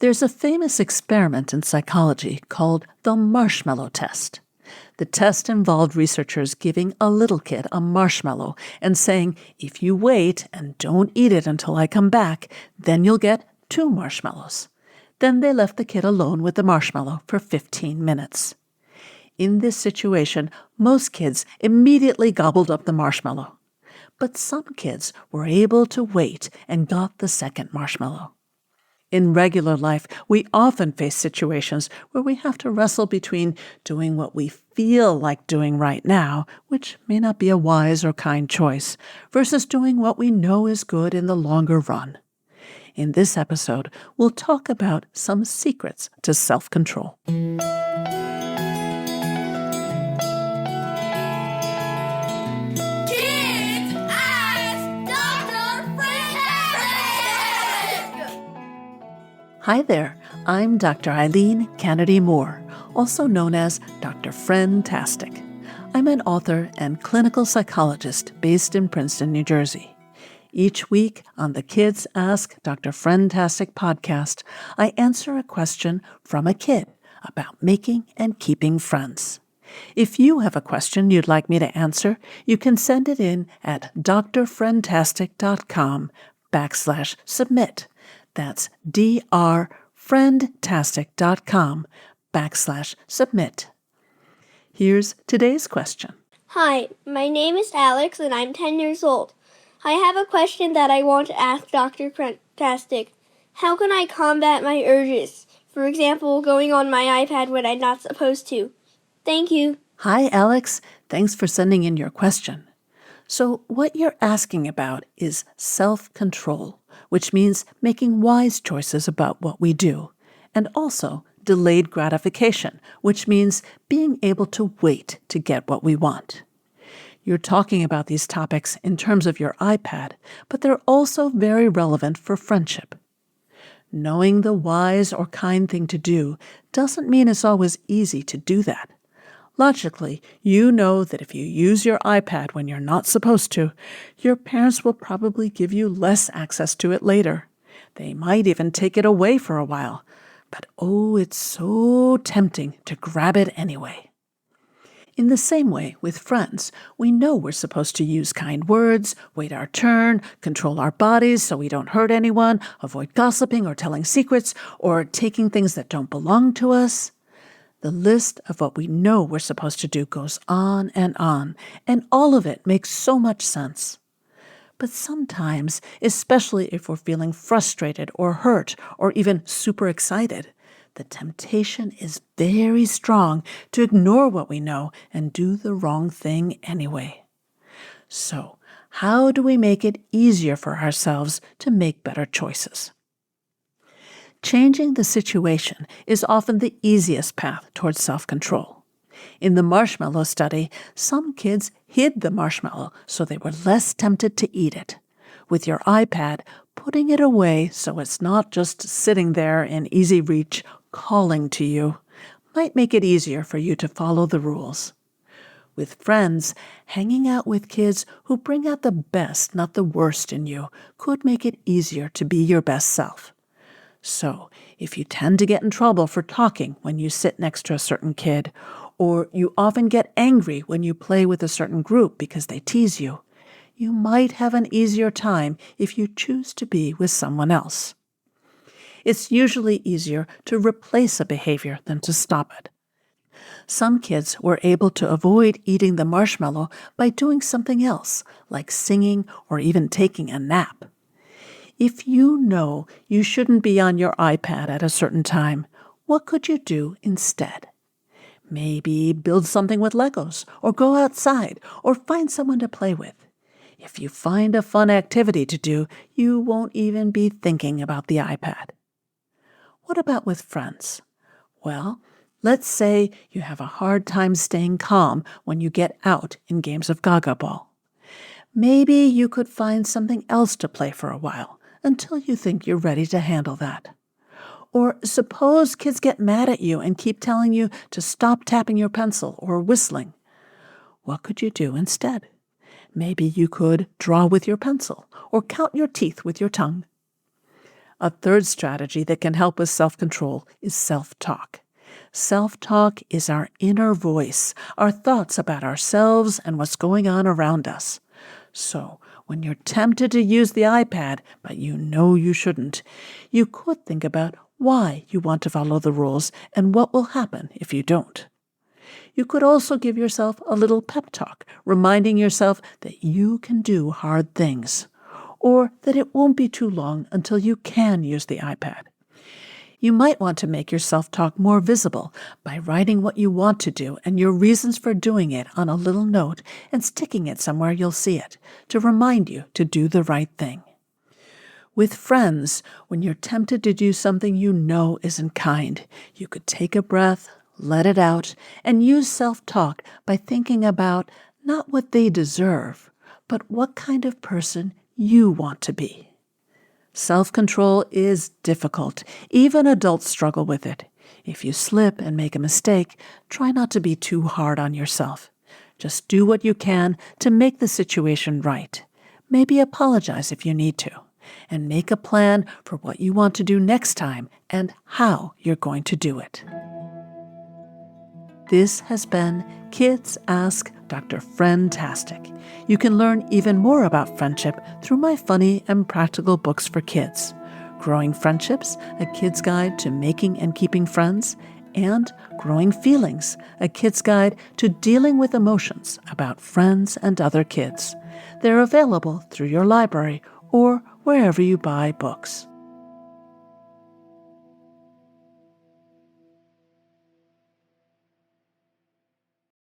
There's a famous experiment in psychology called the marshmallow test. The test involved researchers giving a little kid a marshmallow and saying, if you wait and don't eat it until I come back, then you'll get 2 marshmallows. Then they left the kid alone with the marshmallow for 15 minutes. In this situation, most kids immediately gobbled up the marshmallow. But some kids were able to wait and got the second marshmallow. In regular life, we often face situations where we have to wrestle between doing what we feel like doing right now, which may not be a wise or kind choice, versus doing what we know is good in the longer run. In this episode, we'll talk about some secrets to self-control. Hi there, I'm Dr. Eileen Kennedy-Moore, also known as Dr. Friendtastic. I'm an author and clinical psychologist based in Princeton, New Jersey. Each week on the Kids Ask Dr. Friendtastic podcast, I answer a question from a kid about making and keeping friends. If you have a question you'd like me to answer, you can send it in at drfriendtastic.com/submit. That's drfriendtastic.com/submit. Here's today's question. Hi, my name is Alex and I'm 10 years old. I have a question that I want to ask Dr. Friendtastic. How can I combat my urges? For example, going on my iPad when I'm not supposed to. Thank you. Hi, Alex. Thanks for sending in your question. So what you're asking about is self-control, which means making wise choices about what we do, and also delayed gratification, which means being able to wait to get what we want. You're talking about these topics in terms of your iPad, but they're also very relevant for friendship. Knowing the wise or kind thing to do doesn't mean it's always easy to do that. Logically, you know that if you use your iPad when you're not supposed to, your parents will probably give you less access to it later. They might even take it away for a while. But oh, it's so tempting to grab it anyway. In the same way, with friends, we know we're supposed to use kind words, wait our turn, control our bodies so we don't hurt anyone, avoid gossiping or telling secrets, or taking things that don't belong to us. The list of what we know we're supposed to do goes on, and all of it makes so much sense. But sometimes, especially if we're feeling frustrated or hurt or even super excited, the temptation is very strong to ignore what we know and do the wrong thing anyway. So, how do we make it easier for ourselves to make better choices? Changing the situation is often the easiest path towards self-control. In the marshmallow study, some kids hid the marshmallow so they were less tempted to eat it. With your iPad, putting it away so it's not just sitting there in easy reach, calling to you, might make it easier for you to follow the rules. With friends, hanging out with kids who bring out the best, not the worst in you, could make it easier to be your best self. So, if you tend to get in trouble for talking when you sit next to a certain kid, or you often get angry when you play with a certain group because they tease you, you might have an easier time if you choose to be with someone else. It's usually easier to replace a behavior than to stop it. Some kids were able to avoid eating the marshmallow by doing something else, like singing or even taking a nap. If you know you shouldn't be on your iPad at a certain time, what could you do instead? Maybe build something with Legos, or go outside, or find someone to play with. If you find a fun activity to do, you won't even be thinking about the iPad. What about with friends? Well, let's say you have a hard time staying calm when you get out in games of Gaga Ball. Maybe you could find something else to play for a while, until you think you're ready to handle that. Or suppose kids get mad at you and keep telling you to stop tapping your pencil or whistling. What could you do instead? Maybe you could draw with your pencil or count your teeth with your tongue. A third strategy that can help with self-control is self-talk. Self-talk is our inner voice, our thoughts about ourselves and what's going on around us. So, when you're tempted to use the iPad, but you know you shouldn't, you could think about why you want to follow the rules and what will happen if you don't. You could also give yourself a little pep talk, reminding yourself that you can do hard things, or that it won't be too long until you can use the iPad. You might want to make your self-talk more visible by writing what you want to do and your reasons for doing it on a little note and sticking it somewhere you'll see it to remind you to do the right thing. With friends, when you're tempted to do something you know isn't kind, you could take a breath, let it out, and use self-talk by thinking about not what they deserve, but what kind of person you want to be. Self-control is difficult. Even adults struggle with it. If you slip and make a mistake, try not to be too hard on yourself. Just do what you can to make the situation right. Maybe apologize if you need to. And make a plan for what you want to do next time and how you're going to do it. This has been Kids Ask Dr. Friendtastic. You can learn even more about friendship through my funny and practical books for kids. Growing Friendships, a kid's guide to making and keeping friends, and Growing Feelings, a kid's guide to dealing with emotions about friends and other kids. They're available through your library or wherever you buy books.